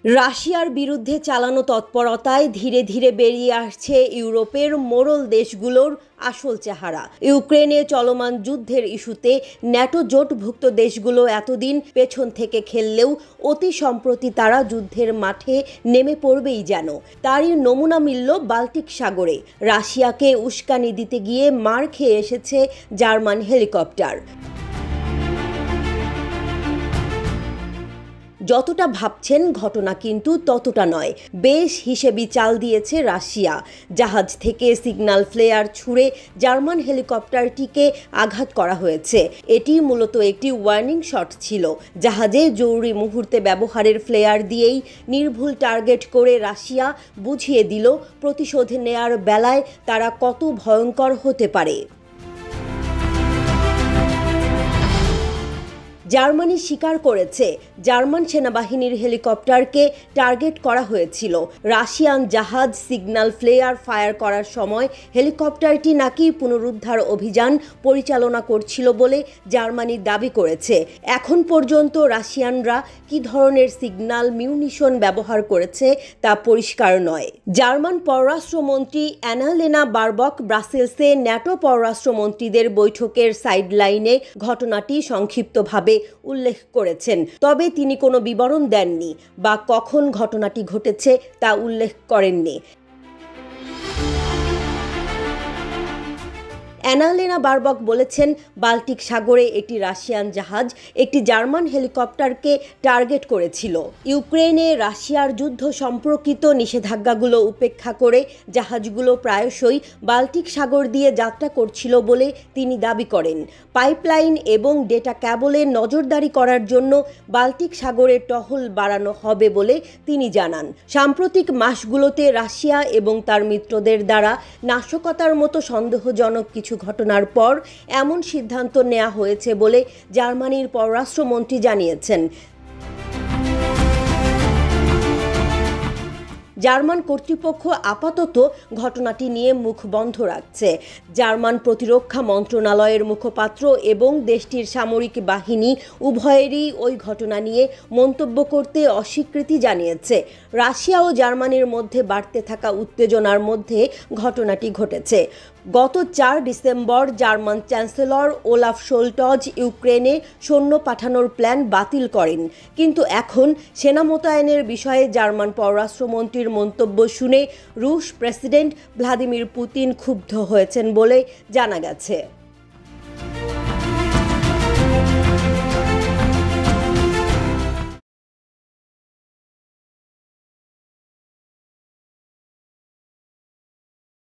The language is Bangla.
রাশিয়ার বিরুদ্ধে চালানো তৎপরতায় ধীরে ধীরে বেরিয়ে আসছে ইউরোপের মোড়ল দেশগুলোর আসল চেহারা। ইউক্রেনে চলমান যুদ্ধের ইস্যুতে ন্যাটো জোটভুক্ত দেশগুলো এতদিন পেছন থেকে খেললেও অতি সম্প্রতি তারা যুদ্ধের মাঠে নেমে পড়বেই যেন। তারই নমুনা মিলল বাল্টিক সাগরে। রাশিয়াকে উস্কানি দিতে গিয়ে মার খেয়ে এসেছে জার্মান হেলিকপ্টার। যতটা ভাবছেন ঘটনা কিন্তু ততটা নয়। বেশ হিসেবি চাল দিয়েছে রাশিয়া। জাহাজ থেকে সিগন্যাল ফ্লেয়ার ছুড়ে জার্মান হেলিকপ্টারটিকে আঘাত করা হয়েছে। এটি মূলত একটি ওয়ার্নিং শট ছিল। জাহাজে জরুরি মুহূর্তে ব্যবহারের ফ্লেয়ার দিয়েই নির্ভুল টার্গেট করে রাশিয়া বুঝিয়ে দিল প্রতিশোধ নেয়ার বেলায় তারা কত ভয়ঙ্কর হতে পারে। জার্মানি স্বীকার করেছে জার্মান সেনাবাহিনীর হেলিকপ্টারকে টার্গেট করা হয়েছিল। রাশিয়ান জাহাজ সিগন্যাল ফ্লেয়ার ফায়ার করার সময় হেলিকপ্টারটি নাকি পুনরুদ্ধার অভিযান পরিচালনা করছিল বলে জার্মানি দাবি করেছে। এখন পর্যন্ত রাশিয়ানরা কী ধরনের সিগন্যাল মিউনিশন ব্যবহার করেছে তা পরিষ্কার নয়। জার্মান পররাষ্ট্রমন্ত্রী অ্যানালেনা বারবক ব্রাসেলসে ন্যাটো পররাষ্ট্রমন্ত্রীদের বৈঠকের সাইডলাইনে ঘটনাটি সংক্ষিপ্তভাবে উল্লেখ করেছেন। তবে তিনি কোনো বিবরণ দেননি বা কখন ঘটনাটি ঘটেছে তা উল্লেখ করেননি। অ্যানালেনা বারবক বলেছেন, বাল্টিক সাগরে একটি রাশিয়ান জাহাজ একটি জার্মান হেলিকপ্টারকে টার্গেট করেছিল। ইউক্রেনে রাশিয়ার যুদ্ধ সম্পর্কিত নিষেধাজ্ঞাগুলো উপেক্ষা করে জাহাজগুলো প্রায়শই বাল্টিক সাগর দিয়ে যাত্রা করছিল বলে তিনি দাবি করেন। পাইপলাইন এবং ডেটা ক্যাবলে নজরদারি করার জন্য বাল্টিক সাগরে টহল বাড়ানো হবে বলে তিনি জানান। সাম্প্রতিক মাসগুলোতে রাশিয়া এবং তার মিত্রদের দ্বারা নাশকতার মতো সন্দেহজনক কিছু ঘটনার পর এমন সিদ্ধান্ত নেওয়া হয়েছে বলে জার্মানির পররাষ্ট্রমন্ত্রী জানিয়েছেন। জার্মান কর্তৃপক্ষ আপাতত ঘটনাটি নিয়ে মুখ বন্ধ রাখছে। জার্মান প্রতিরক্ষা মন্ত্রণালয়ের মুখপাত্র এবং দেশটির সামরিক বাহিনী উভয়েরই ওই ঘটনা নিয়ে মন্তব্য করতে অস্বীকৃতি জানিয়েছে। রাশিয়া ও জার্মানির মধ্যে বাড়তে থাকা উত্তেজনার মধ্যে ঘটনাটি ঘটেছে। গত 4 December German chancellor Olaf Scholtz ইউক্রেনে সৈন্য পাঠানোর প্ল্যান বাতিল করেন। কিন্তু এখন সেনা মোতায়েনের বিষয়ে জার্মান পররাষ্ট্রমন্ত্রীর মন্তব্য শুনে রুশ প্রেসিডেন্ট ভ্লাদিমির পুতিন ক্ষুব্ধ হয়েছেন বলে জানা গেছে।